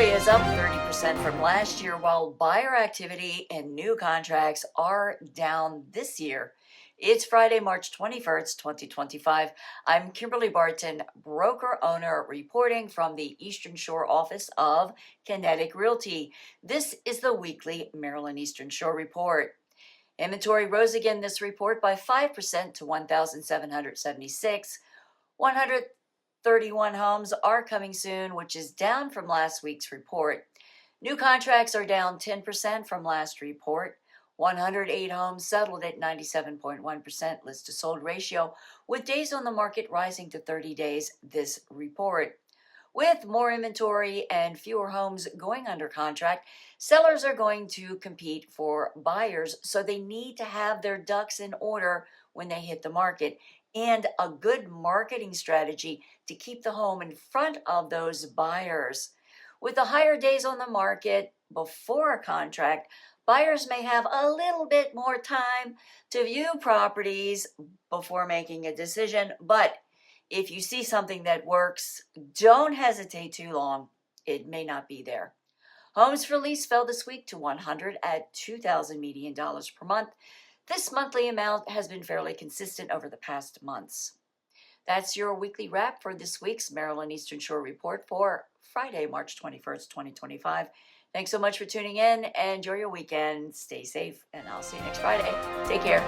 Inventory is up 30% from last year, while buyer activity and new contracts are down this year. It's Friday, March 21st, 2025. I'm Kimberly Barton, broker owner, reporting from the Eastern Shore office of Kinetic Realty. This is the weekly Maryland Eastern Shore report. Inventory rose again this report by 5% to 1,776. 131 homes are coming soon, which is down from last week's report. New contracts are down 10% from last report. 108 homes settled at 97.1% list to sold ratio, with days on the market rising to 30 days this report. With more inventory and fewer homes going under contract, sellers are going to compete for buyers, so they need to have their ducks in order when they hit the market, and a good marketing strategy to keep the home in front of those buyers. With the higher days on the market before a contract, buyers may have a little bit more time to view properties before making a decision, but if you see something that works, don't hesitate too long. It may not be there. Homes for lease fell this week to 100 at $2,000 median dollars per month. This monthly amount has been fairly consistent over the past months. That's your weekly wrap for this week's Maryland Eastern Shore report for Friday, March 21st, 2025. Thanks so much for tuning in. Enjoy your weekend. Stay safe, and I'll see you next Friday. Take care.